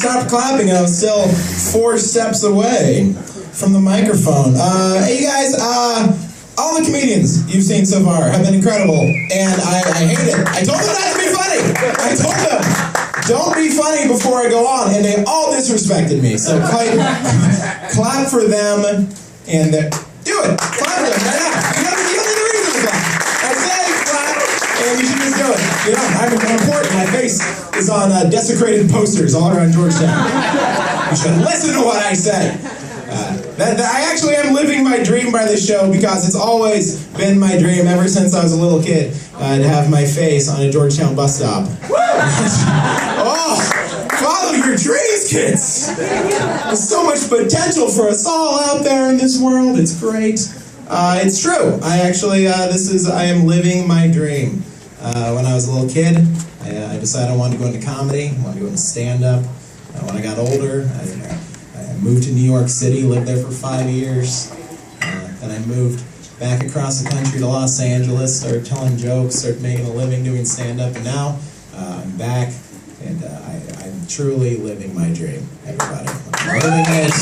stopped clapping and I was still 4 steps away from the microphone. Hey, you guys, all the comedians you've seen so far have been incredible, and I hate it. I told them not to be funny. I told them, don't be funny before I go on, and they all disrespected me. So clap for them, and do it. Clap for them right now. You don't need a reason to clap. I say clap, and you should just do it. You know, I'm important. My face is on desecrated posters all around Georgetown. You should listen to what I say. I actually am living my dream by this show because it's always been my dream ever since I was a little kid to have my face on a Georgetown bus stop. Oh, follow your dreams, kids! There's so much potential for us all out there in this world. It's great. It's true. I am living my dream. When I was a little kid, I decided I wanted to go into comedy, I wanted to go into stand-up. When I got older, I moved to New York City, lived there for 5 years. Then I moved back across the country to Los Angeles, started telling jokes, started making a living doing stand-up, and now I'm back, and I'm truly living my dream, everybody. I'm living it.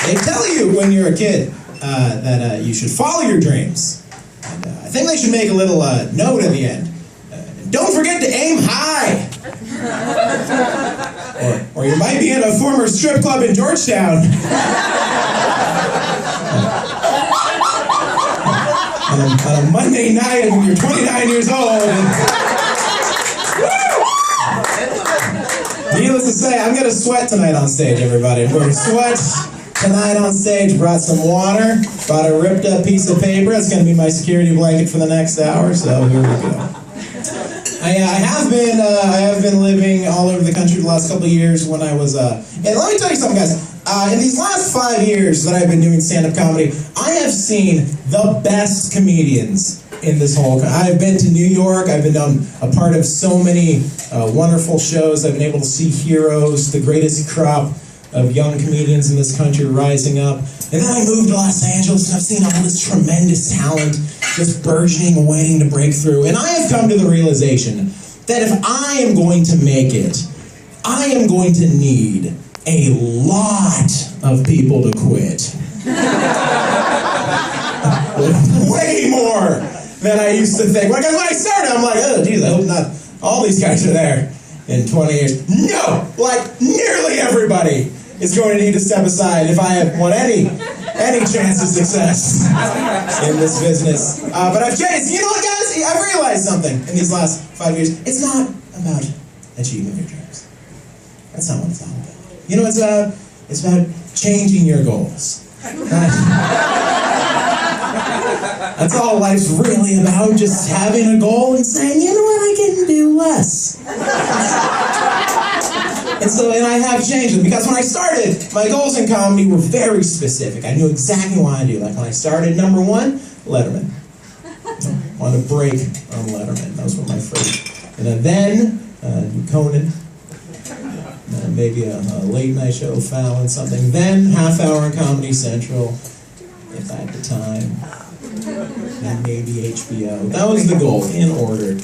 They tell you when you're a kid that you should follow your dreams. And I think they should make a little note at the end. Don't forget to aim high! Or you might be in a former strip club in Georgetown. on a Monday night when you're 29 years old. Needless to say, I'm going to sweat tonight on stage, everybody. I'm going to sweat tonight on stage. Brought some water, brought a ripped up piece of paper. That's going to be my security blanket for the next hour, so here we go. I have been living all over the country the last couple of years when I was, and let me tell you something, guys. In these last 5 years that I've been doing stand-up comedy, I have seen the best comedians in this whole country. I've been to New York. I've been a part of so many wonderful shows. I've been able to see heroes, the greatest crop of young comedians in this country rising up. And then I moved to Los Angeles, and I've seen all this tremendous talent just burgeoning, waiting to break through. And I have come to the realization that if I am going to make it, I am going to need a lot of people to quit. Way more than I used to think. Because when I started, I'm like, oh, geez, I hope not all these guys are there in 20 years. No! Like, nearly everybody is going to need to step aside if I want any chance of success in this business. But I've changed. You know what, guys? I've realized something in these last 5 years. It's not about achieving your dreams. That's not what it's all about. You know what it's about? It's about changing your goals. That's all life's really about, just having a goal and saying, you know what, I can do less. And I have changed them, because when I started, my goals in comedy were very specific. I knew exactly what I do. Like when I started, number 1, Letterman. I wanted to break on Letterman. Those were my first. And then Conan. Maybe a late night show, Fallon, something. Then half hour on Comedy Central, if I had the time. And maybe HBO. That was the goal, in order.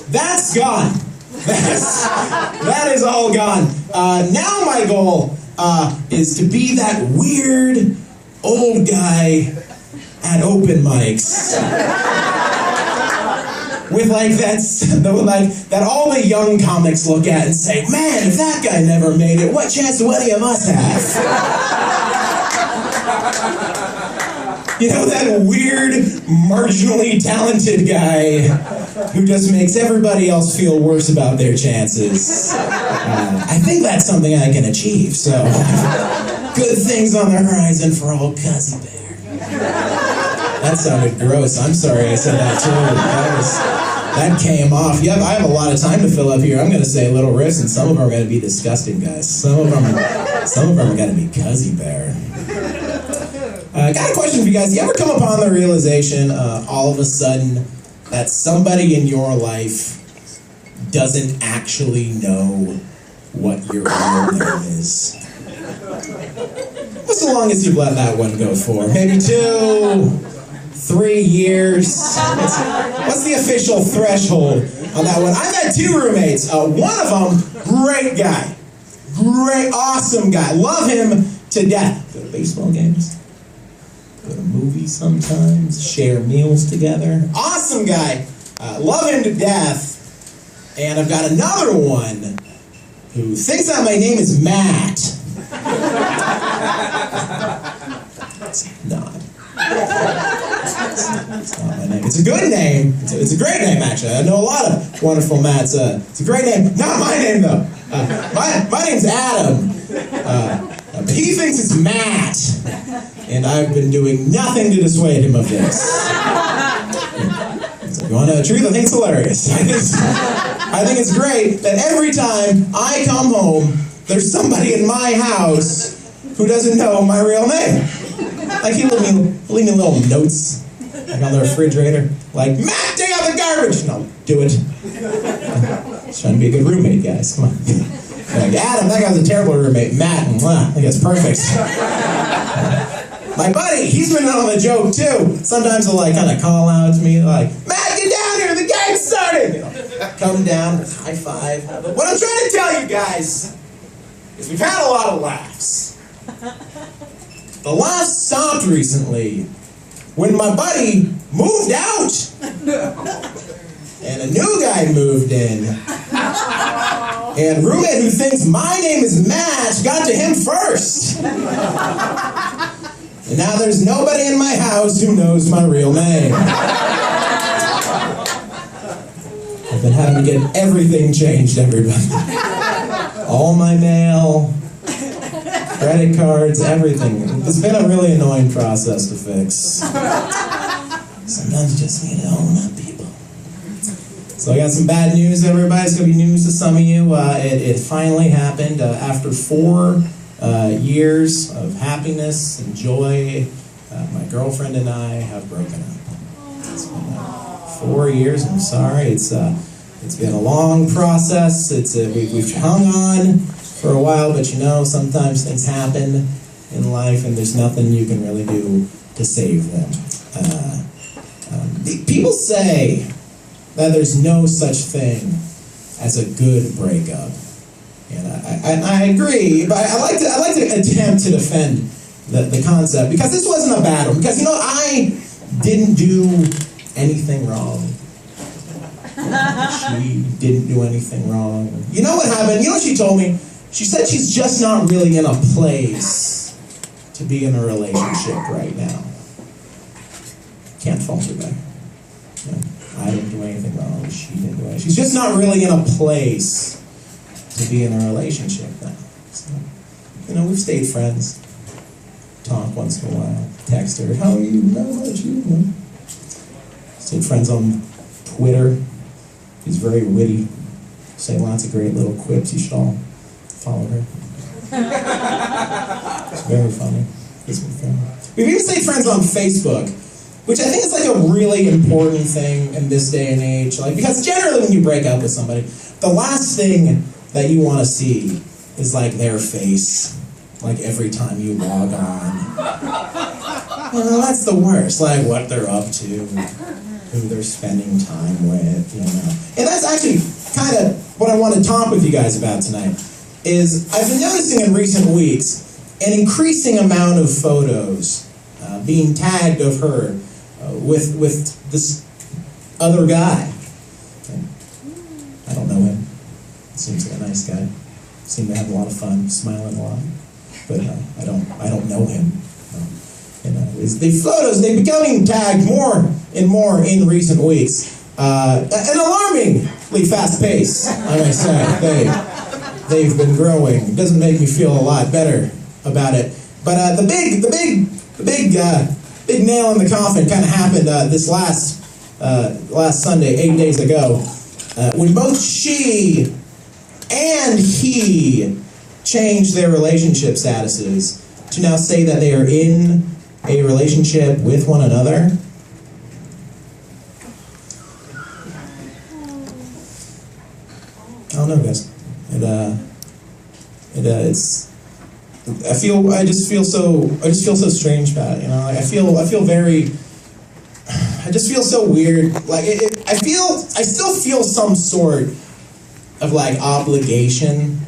That's gone. That is all gone. Now my goal is to be that weird old guy at open mics. With that all the young comics look at and say, man, if that guy never made it, what chance do any of us have? You know, that weird, marginally talented guy who just makes everybody else feel worse about their chances. I think that's something I can achieve, so good things on the horizon for old Cuzzy Bear. That sounded gross. I'm sorry I said that too. That came off. Yep, I have a lot of time to fill up here. I'm going to say little riffs, and some of them are going to be disgusting, guys. Some of them are going to be Cuzzy Bear. I got a question for you guys. You ever come upon the realization, all of a sudden, that somebody in your life doesn't actually know what your real name is? What's the longest you've let that one go for? Maybe 2, 3 years. What's the official threshold on that one? I've had 2 roommates. One of them, great guy. Great, awesome guy. Love him to death. Go to baseball games. Go to movies sometimes. Share meals together. Awesome guy. Love him to death. And I've got another one who thinks that my name is Matt. It's not. It's not my name. It's a good name. It's a great name, actually. I know a lot of wonderful Matts. It's a great name. Not my name, though. My name's Adam. But he thinks it's Matt. And I've been doing nothing to dissuade him of this. So, you want to know the truth? I think it's hilarious. I think it's great that every time I come home, there's somebody in my house who doesn't know my real name. Like, he'll leave me little notes, like on the refrigerator, like, Matt, take out the garbage! And I'll do it. Just trying to be a good roommate, guys. Come on. Like, Adam, that guy's a terrible roommate. Matt, I think that's perfect. My buddy, he's been on the joke, too. Sometimes he'll, like, kind of call out to me, like, Matt, get down here, the game started! You know, come down, high five. What I'm trying to tell you guys is we've had a lot of laughs. The laughs stopped recently when my buddy moved out and a new guy moved in. And roommate who thinks my name is Matt got to him first. And now there's nobody in my house who knows my real name. I've been having to get everything changed, everybody. All my mail, credit cards, everything. It's been a really annoying process to fix. Sometimes you just need to own up, people. So I got some bad news, everybody. It's going to be news to some of you. It finally happened. After 4 years of happiness and joy, my girlfriend and I have broken up. It's been 4 years. I'm sorry. It's been a long process. We've hung on for a while, but you know, sometimes things happen in life and there's nothing you can really do to save them. People say that there's no such thing as a good breakup. And I agree, but I like to attempt to defend the concept, because this wasn't a bad one. Because, you know, I didn't do anything wrong. She didn't do anything wrong. You know what happened? You know what she told me? She said she's just not really in a place to be in a relationship right now. Can't fault her there. You know, I didn't do anything wrong. She didn't do anything. She's just not really in a place to be in a relationship now. So, you know, we've stayed friends. Talk once in a while. Text her. How are you? How about you? Stayed friends on Twitter. He's very witty. Say lots of great little quips. You should all follow her. It's very funny. We've even stayed friends on Facebook, which I think is like a really important thing in this day and age. Like, because generally when you break up with somebody, the last thing that you want to see is like their face, like every time you log on. Well, that's the worst. Like what they're up to, who they're spending time with, you know. And that's actually kind of what I want to talk with you guys about tonight. Is I've been noticing in recent weeks an increasing amount of photos being tagged of her with this other guy. I don't know him. Seems like a nice guy. Seemed to have a lot of fun, smiling a lot. But I don't know him. These photos, they're becoming tagged more and more in recent weeks. An alarmingly fast pace, I may say. They've been growing. It doesn't make me feel a lot better about it. But the big nail in the coffin kind of happened this last Sunday, 8 days ago, when both she and he changed their relationship statuses to now say that they are in a relationship with one another. I don't know, guys. I just feel so strange about it. You know, I feel very I just feel so weird. Like, I still feel some sort of, like, obligation,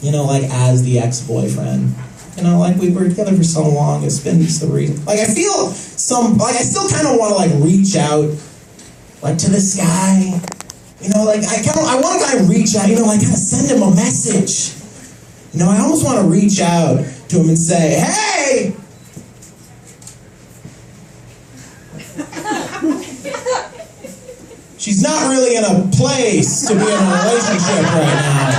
you know, like, as the ex-boyfriend. You know, like, we were together for so long, it's been just the reason. Like, I feel I still kind of want to, like, reach out, like, to this guy. You know, like, I want to kind of reach out, you know, like, kind of send him a message. You know, I almost want to reach out to him and say, hey! She's not really in a place to be in a relationship right now.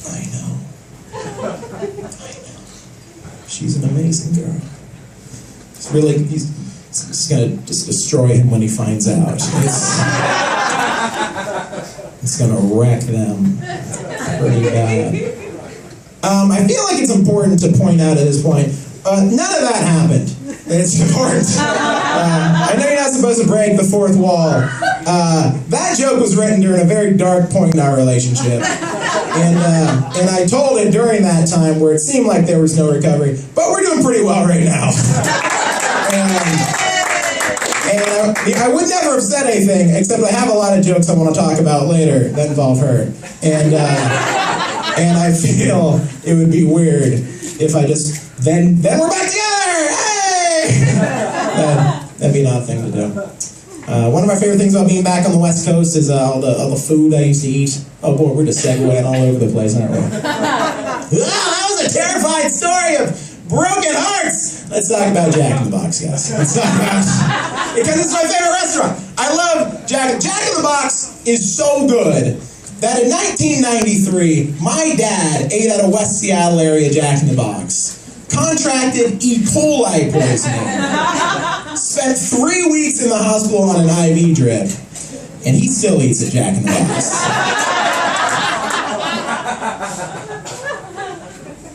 I know. She's an amazing girl. He's just gonna destroy him when he finds out. It's gonna wreck them pretty bad. I feel like it's important to point out at this point, none of that happened. It's important. I know you're not supposed to break the fourth wall. That joke was written during a very dark point in our relationship. And I told it during that time where it seemed like there was no recovery. But we're doing pretty well right now. And I would never have said anything, except I have a lot of jokes I want to talk about later that involve her. And I feel it would be weird if I just, then we're back together! Hey! That'd be an odd thing to do. One of my favorite things about being back on the West Coast is all the food I used to eat. Oh boy, we're just segueing all over the place, aren't we? That was a terrifying story of broken hearts! Let's talk about Jack in the Box, guys. Let's talk about because it's my favorite restaurant. I love Jack in the Box is so good that in 1993, my dad ate at a West Seattle area Jack in the Box, contracted E. coli poisoning, spent 3 weeks in the hospital on an IV drip, and he still eats at Jack in the Box.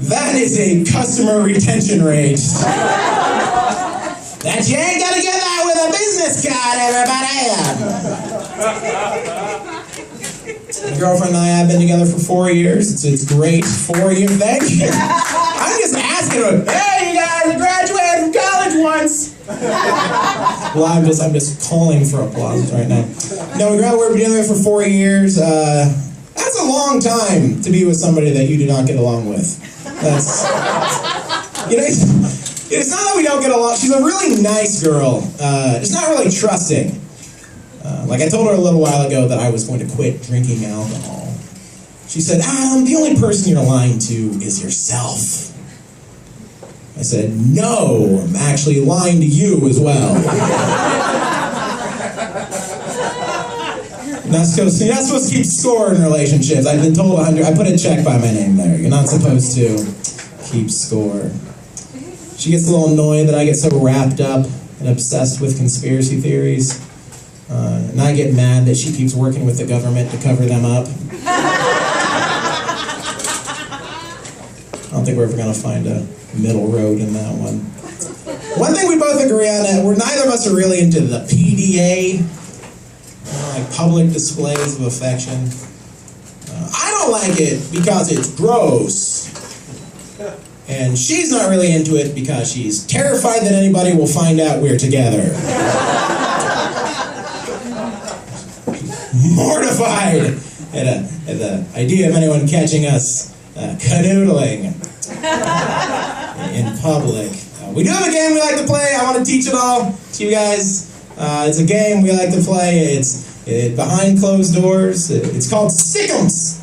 That is a customer retention rate that you ain't gonna get that with a business card, everybody. My girlfriend and I have been together for 4 years. It's great. 4 years. Thank you. I'm just asking her, hey, you guys, I graduated from college once. Well, I'm just calling for applause right now. No, we've been together for 4 years. That's a long time to be with somebody that you do not get along with. That's, you know, it's not that we don't get along. She's a really nice girl. Just not really trusting. Like I told her a little while ago that I was going to quit drinking alcohol. She said, the only person you're lying to is yourself. I said, no, I'm actually lying to you as well. You're not supposed to keep score in relationships. I've been told I put a check by my name there. You're not supposed to keep score. She gets a little annoyed that I get so wrapped up and obsessed with conspiracy theories. And I get mad that she keeps working with the government to cover them up. I don't think we're ever going to find a middle road in that one. One thing we both agree on, neither of us are really into the PDA, like public displays of affection. I don't like it because it's gross. And she's not really into it because she's terrified that anybody will find out we're together. Mortified at the idea of anyone catching us canoodling in public. We do have a game we like to play. I want to teach it all to you guys. It's a game we like to play. It's behind closed doors. It's called Sick'ems.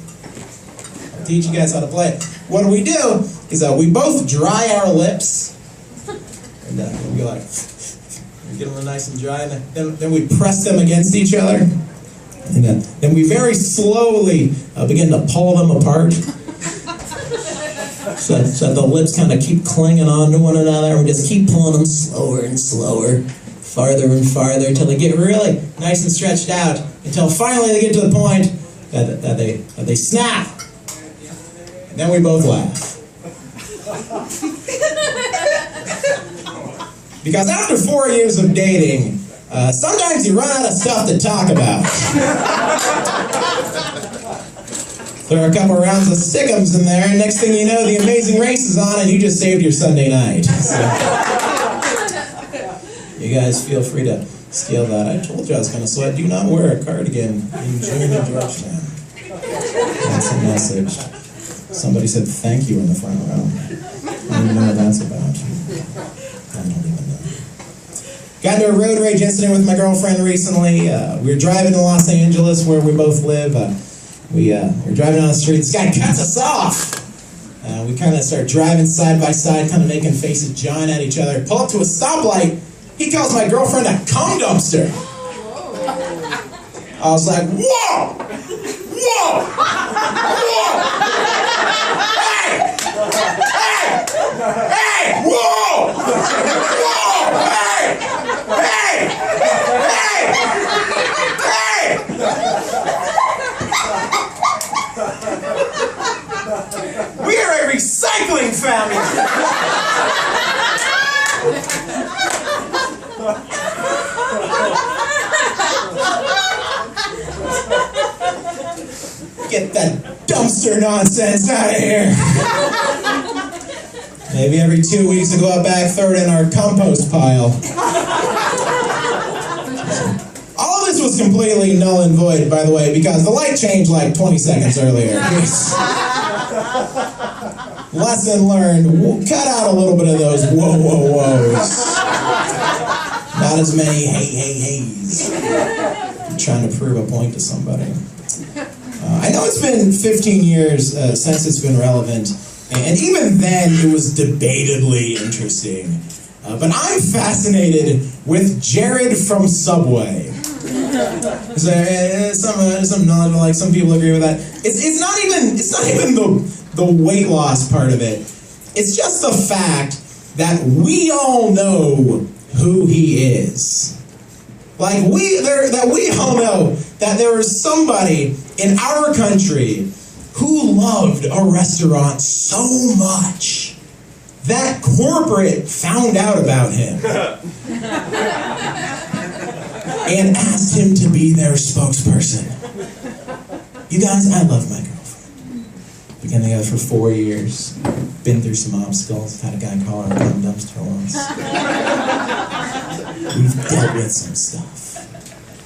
I'll teach you guys how to play it. What we do is we both dry our lips. And we like get them nice and dry. And then we press them against each other. And then we very slowly begin to pull them apart. So the lips kind of keep clinging on to one another, and we just keep pulling them slower and slower, farther and farther, until they get really nice and stretched out, until finally they get to the point that they snap. And then we both laugh. Because after 4 years of dating, sometimes you run out of stuff to talk about. There are a couple rounds of stickums in there, and next thing you know, the Amazing Race is on, and you just saved your Sunday night. So, you guys feel free to steal that. I told you I was going to sweat. Do not wear a cardigan in June in Georgetown. That's a message. Somebody said thank you in the front row. I don't even know what that's about. I don't even know. Got into a road rage incident with my girlfriend recently. We were driving to Los Angeles, where we both live. We're driving down the street. This guy cuts us off. We kind of start driving side by side, kind of making faces, jawing at each other. Pull up to a stoplight. He calls my girlfriend a cum dumpster. I was like, whoa! Whoa! Whoa! Hey! Hey! Hey! Whoa! Whoa! Hey! Hey! Hey! Hey! We are a recycling family! Get that dumpster nonsense out of here. Maybe every 2 weeks we'll go out back, throw it in our compost pile. All of this was completely null and void, by the way, because the light changed like 20 seconds earlier. Lesson learned. We'll cut out a little bit of those whoa, whoa, whoas. Not as many hey, heys. I'm trying to prove a point to somebody. I know it's been 15 years since it's been relevant, and even then it was debatably interesting. But I'm fascinated with Jared from Subway. Some knowledge, like some people agree with that. It's not even the weight loss part of it. It's just the fact that we all know who he is. Like we all know that there was somebody in our country who loved a restaurant so much that corporate found out about him and asked him to be their spokesperson. You guys, I love my girlfriend. We've been together for 4 years. Been through some obstacles. Had a guy call her a cum dumpster once. We've dealt with some stuff.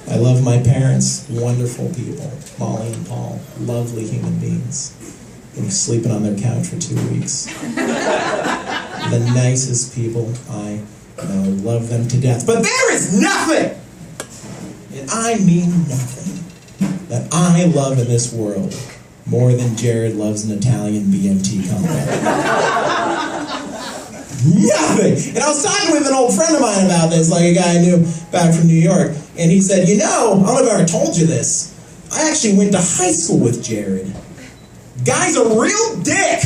I love my parents, wonderful people. Molly and Paul, lovely human beings. Been sleeping on their couch for 2 weeks. The nicest people I know, love them to death. But there is nothing, and I mean nothing, that I love in this world more than Jared loves an Italian BMT combo. Nothing! And I was talking with an old friend of mine about this, like a guy I knew back from New York, and he said, you know, I don't know if I ever told you this, I actually went to high school with Jared. Guy's a real dick!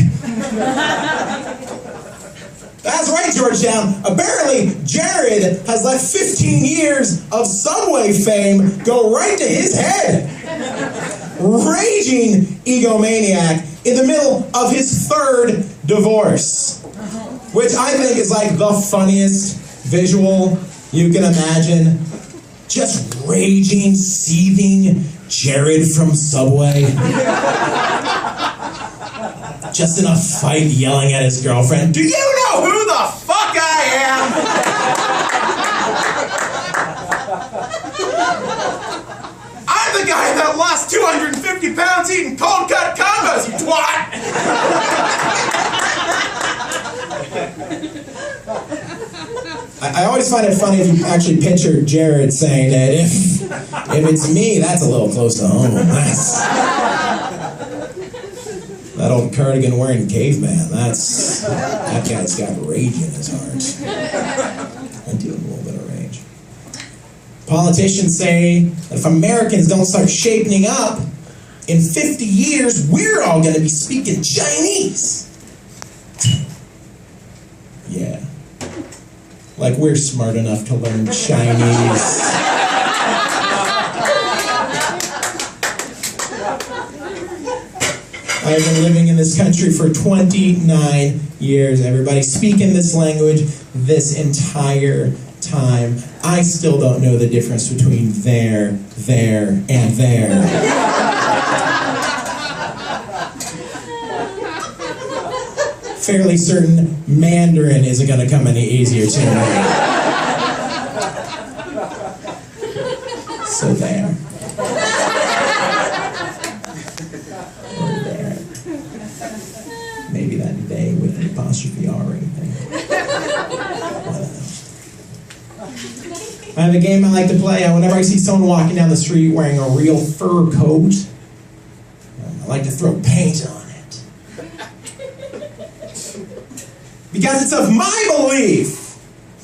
That's right, Georgetown. Apparently, Jared has let 15 years of Subway fame go right to his head. Raging egomaniac in the middle of his 3rd divorce. Which I think is like the funniest visual you can imagine. Just raging, seething Jared from Subway. Just in a fight yelling at his girlfriend, do you know who the fuck I am? I'm the guy that lost 250 pounds eating cold cut combos, you twat! I always find it funny if you actually picture Jared saying that if it's me, that's a little close to home. That old cardigan wearing caveman, that guy's got rage in his heart. I do have a little bit of rage. Politicians say that if Americans don't start shaping up, in 50 years, we're all going to be speaking Chinese. Yeah. Like we're smart enough to learn Chinese. I've been living in this country for 29 years. Everybody speaking this language this entire time. I still don't know the difference between there, and there. fairly certain Mandarin isn't going to come any easier to me. So there. There. Maybe that they with an apostrophe R or anything. I have a game I like to play. Whenever I see someone walking down the street wearing a real fur coat, I like to throw paint on it. Because it's of my belief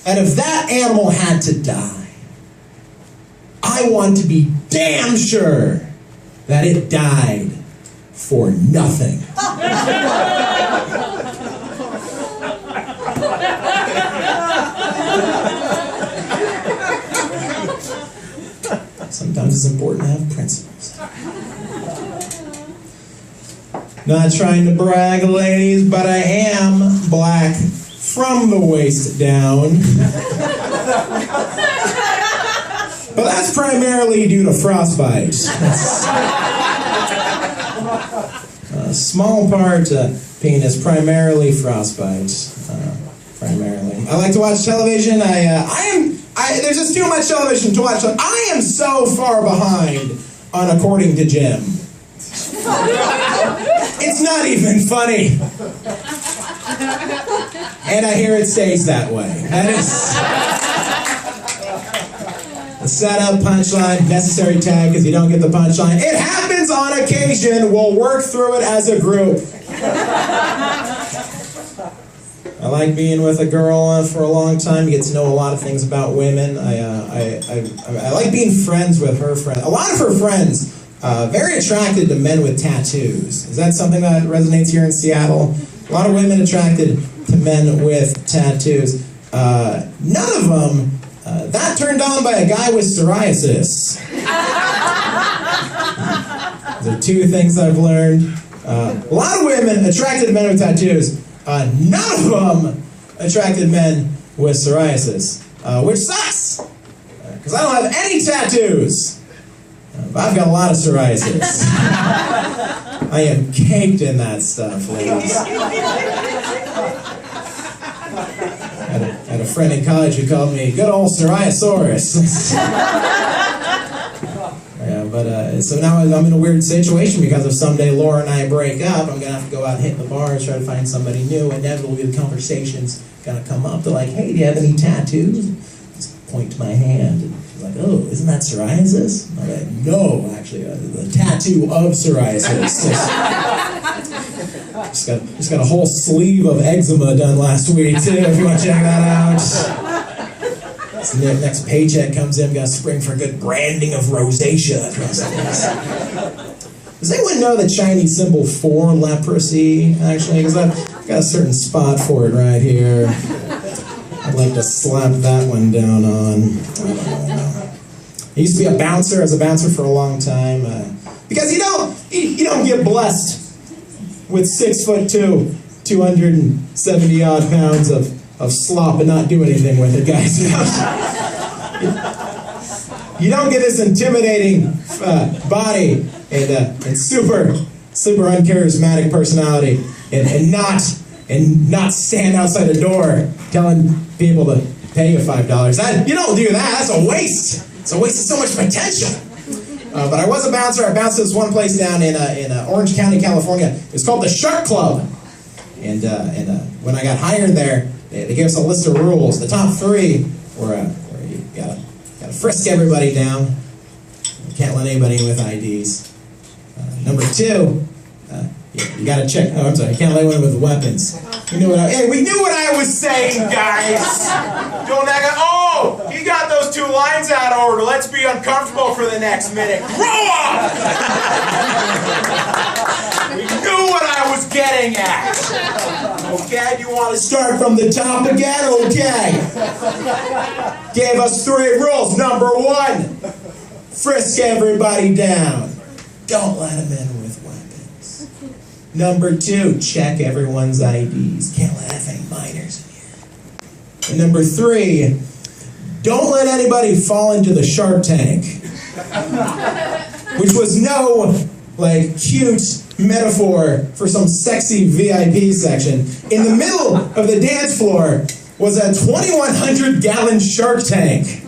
that if that animal had to die, I want to be damn sure that it died for nothing. Sometimes it's important to have principles. Not trying to brag, ladies, but I am black from the waist down. But that's primarily due to frostbite. A small part penis, primarily frostbite. Primarily. I like to watch television. There's just too much television to watch. I am so far behind on According to Jim. It's not even funny. And I hear it stays that way. That is a setup, punchline, necessary tag because you don't get the punchline. It happens on occasion. We'll work through it as a group. I like being with a girl for a long time. You get to know a lot of things about women. I like being friends with her friends. A lot of her friends, very attracted to men with tattoos. Is that something that resonates here in Seattle? A lot of women attracted to men with tattoos. None of them that turned on by a guy with psoriasis. Those are two things I've learned. A lot of women attracted to men with tattoos. None of them attracted men with psoriasis, which sucks, because I don't have any tattoos, but I've got a lot of psoriasis. I am caked in that stuff, ladies. I had a friend in college who called me good old psoriasaurus. So now I'm in a weird situation because if someday Laura and I break up, I'm going to have to go out and hit the bar and try to find somebody new. Inevitably, the conversation's going to come up. They're like, hey, do you have any tattoos? Just point to my hand. And she's like, oh, isn't that psoriasis? I'm like, no, actually, the tattoo of psoriasis. Just got a whole sleeve of eczema done last week, too, if you want to check that out. So the next paycheck comes in, got to spring for a good branding of rosacea. Does anyone know the Chinese symbol for leprosy, actually? Because I've got a certain spot for it right here. I'd like to slap that one down on. I used to be a bouncer. I was a bouncer for a long time. Because you don't get blessed with 6'2", 270 odd pounds of slop and not do anything with it, guys. You don't get this intimidating body and super uncharismatic personality and not stand outside a door telling people to pay you $5. You don't do that. That's a waste. It's a waste of so much potential. But I was a bouncer. I bounced this one place down in Orange County, California. It's called the Shark Club. And when I got hired there, they gave us a list of rules. The top 3 were you gotta frisk everybody down. You can't let anybody in with IDs. Number 2, you gotta check. Oh, I'm sorry. You can't let anyone with weapons. We knew what I was saying, guys. Don't act. Oh, he got those 2 lines out of order. Let's be uncomfortable for the next minute. Grow up. We knew what I was getting at. Okay, you want to start from the top again? Okay. Gave us 3 rules. Number 1, frisk everybody down. Don't let them in with weapons. Number 2, check everyone's IDs. Can't let any minors in here. And number 3, don't let anybody fall into the Shark Tank. Which was no, cute metaphor for some sexy VIP section. In the middle of the dance floor was a 2,100-gallon shark tank.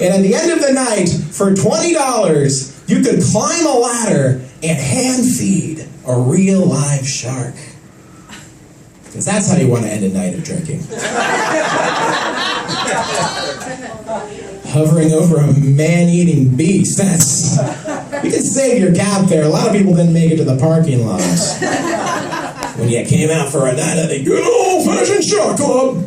And at the end of the night, for $20, you could climb a ladder and hand feed a real live shark. Because that's how you want to end a night of drinking. Hovering over a man-eating beast. That's... You can save your gap there. A lot of people didn't make it to the parking lot. When you came out for a night at the good old-fashioned shark club.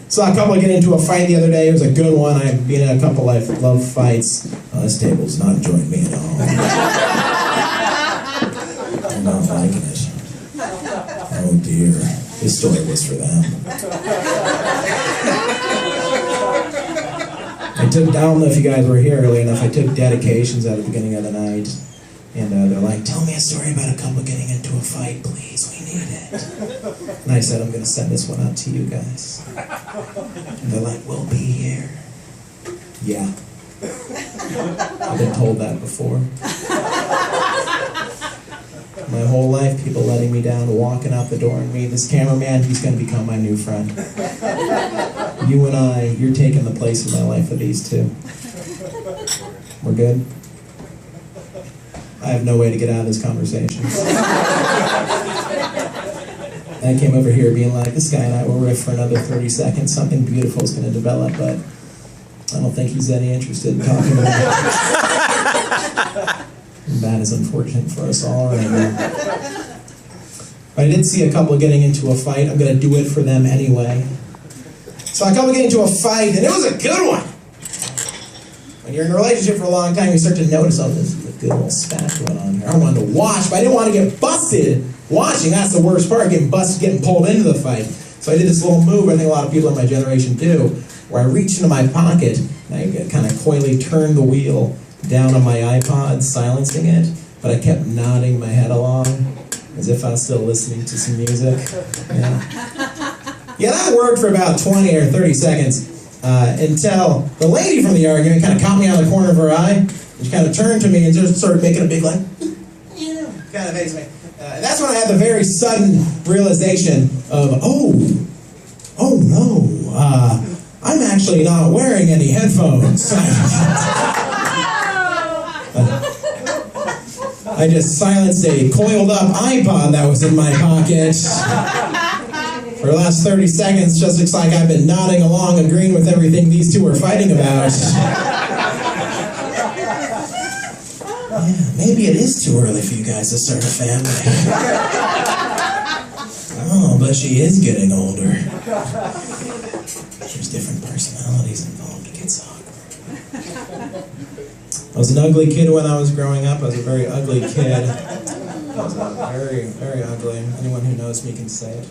Saw a couple get into a fight the other day. It was a good one. I've been in a couple love fights. This table's not enjoying me at all. I'm not liking it. Oh dear. This story was for them. I don't know if you guys were here early enough. I took dedications at the beginning of the night. And they're like, tell me a story about a couple getting into a fight, please. We need it. And I said, I'm going to send this one out to you guys. And they're like, we'll be here. Yeah. I've been told that before. My whole life, people letting me down, walking out the door, and me, this cameraman, he's going to become my new friend. You and I, you're taking the place in my life of these two. We're good? I have no way to get out of this conversation. I came over here being like, this guy and I will riff for another 30 seconds. Something beautiful is going to develop, but I don't think he's any interested in talking about it. And that is unfortunate for us all right now. But I did see a couple getting into a fight. I'm going to do it for them anyway. So a couple getting into a fight, and it was a good one. When you're in a relationship for a long time, you start to notice, oh, this is a good little spat going on here. I wanted to watch, but I didn't want to get busted watching. That's the worst part, getting busted, getting pulled into the fight. So I did this little move I think a lot of people in my generation do, where I reached into my pocket, and I kind of coyly turned the wheel down on my iPod, silencing it, but I kept nodding my head along, as if I was still listening to some music. Yeah, that worked for about 20 or 30 seconds. Until the lady from the argument kind of caught me on the corner of her eye, and she kind of turned to me and just started making a big like, kind of face me. And that's when I had the very sudden realization of, oh no, I'm actually not wearing any headphones. I just silenced a coiled up iPod that was in my pocket. For the last 30 seconds, just looks like I've been nodding along, agreeing with everything these two are fighting about. Yeah, maybe it is too early for you guys to start a family. Oh, but she is getting older. There's different personalities involved. It gets awkward. I was an ugly kid when I was growing up. I was a very ugly kid. I was very, very ugly. Anyone who knows me can say it.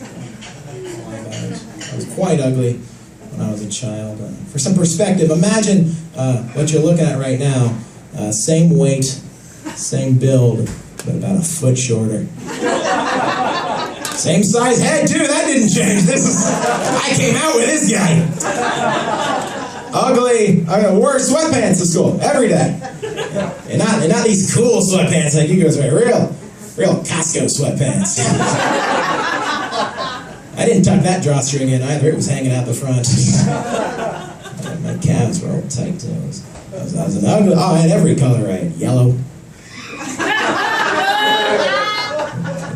I was quite ugly when I was a child. For some perspective, imagine what you're looking at right now. Same weight, same build, but about a foot shorter. Same size head, too. That didn't change. I came out with this guy. Ugly. I wore sweatpants to school every day. And not these cool sweatpants like you guys wear. Real Costco sweatpants. I didn't tuck that drawstring in either. It was hanging out the front. My calves were all tight too. I was an ugly. Oh, I had every color right. Yellow.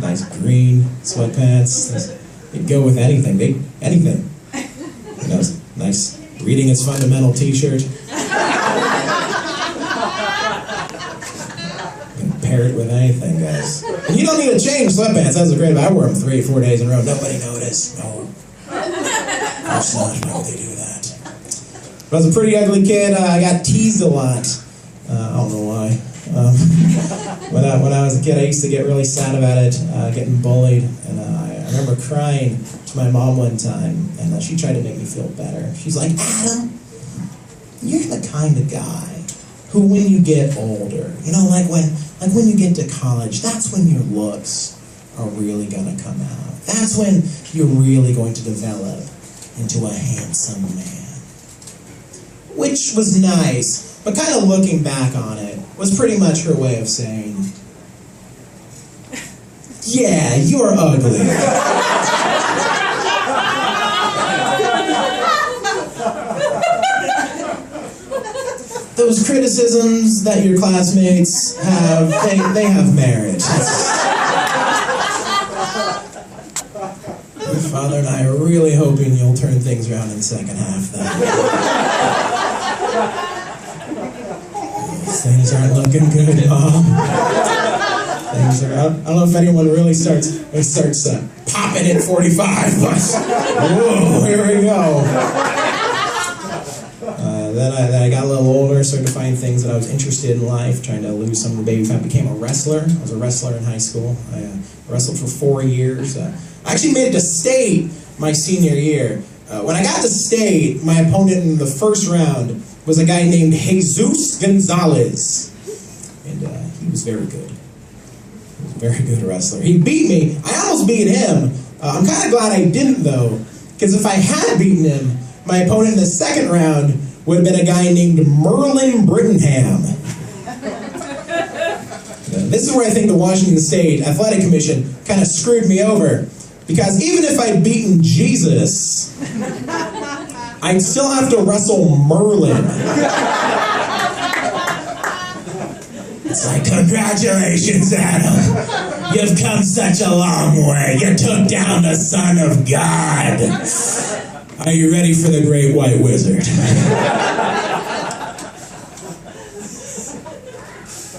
Nice green sweatpants. They'd go with anything. Anything. You know, nice reading is fundamental t-shirt. Pair it with anything, guys. And you don't need to change sweatpants. That was great. I wore them 3 or 4 days in a row. Nobody noticed. No. That's not why would they do that. But I was a pretty ugly kid. I got teased a lot. I don't know why. When I was a kid, I used to get really sad about it, getting bullied. And I remember crying to my mom one time, and she tried to make me feel better. She's like, Adam, you're the kind of guy who, when you get older, you know, like when you get to college, that's when your looks are really going to come out. That's when you're really going to develop into a handsome man. Which was nice, but kind of looking back on it, was pretty much her way of saying, Yeah, you're ugly. Those criticisms that your classmates have, they have merit. Your father and I are really hoping you'll turn things around in the second half, though. Things aren't looking good, Mom. Things are out. I don't know if anyone really starts popping at 45, but whoa, here we go. Then I got a little older, started to find things that I was interested in life, trying to lose some of the baby fat. Became a wrestler. I was a wrestler in high school. I wrestled for 4 years. I actually made it to state my senior year. When I got to state, my opponent in the first round was a guy named Jesus Gonzalez. And he was very good. He was a very good wrestler. He beat me. I almost beat him. I'm kind of glad I didn't, though, because if I had beaten him, my opponent in the second round would have been a guy named Merlin Brittenham. This is where I think the Washington State Athletic Commission kind of screwed me over. Because even if I'd beaten Jesus, I'd still have to wrestle Merlin. It's like, congratulations, Adam. You've come such a long way. You took down the Son of God. Are you ready for the Great White Wizard?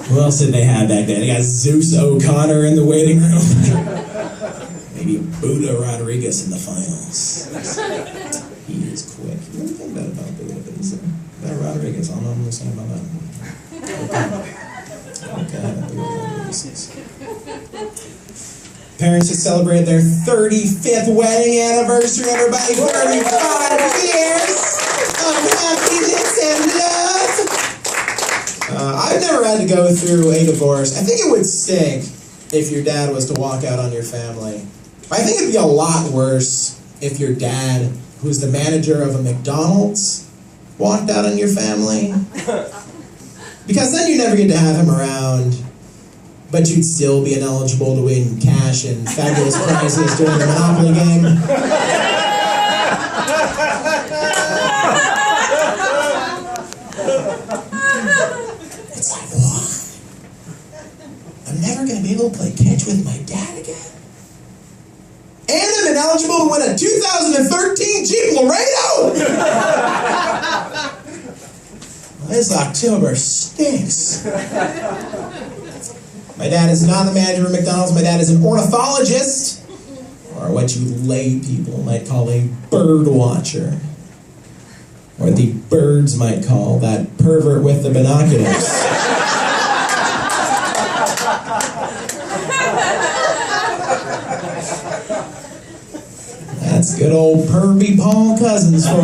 Who else did they have back then? They got Zeus O'Connor in the waiting room. Maybe Buddha Rodriguez in the finals. He is quick. You really think about Buddha, but he's Buddha Rodriguez. I don't know what I'm saying about that. Okay, Buddha Rodriguez. Parents just celebrated their 35th wedding anniversary, everybody. 35 years of happiness and love. I've never had to go through a divorce. I think it would stink if your dad was to walk out on your family. I think it'd be a lot worse if your dad, who was the manager of a McDonald's, walked out on your family. Because then you never get to have him around. But you'd still be ineligible to win cash and fabulous prizes during the Monopoly game. It's like, what? I'm never going to be able to play catch with my dad again? And I'm ineligible to win a 2013 Jeep Laredo? This October stinks. My dad is not the manager of McDonald's. My dad is an ornithologist, or what you lay people might call a bird watcher, or the birds might call that pervert with the binoculars. That's good old pervy Paul Cozens for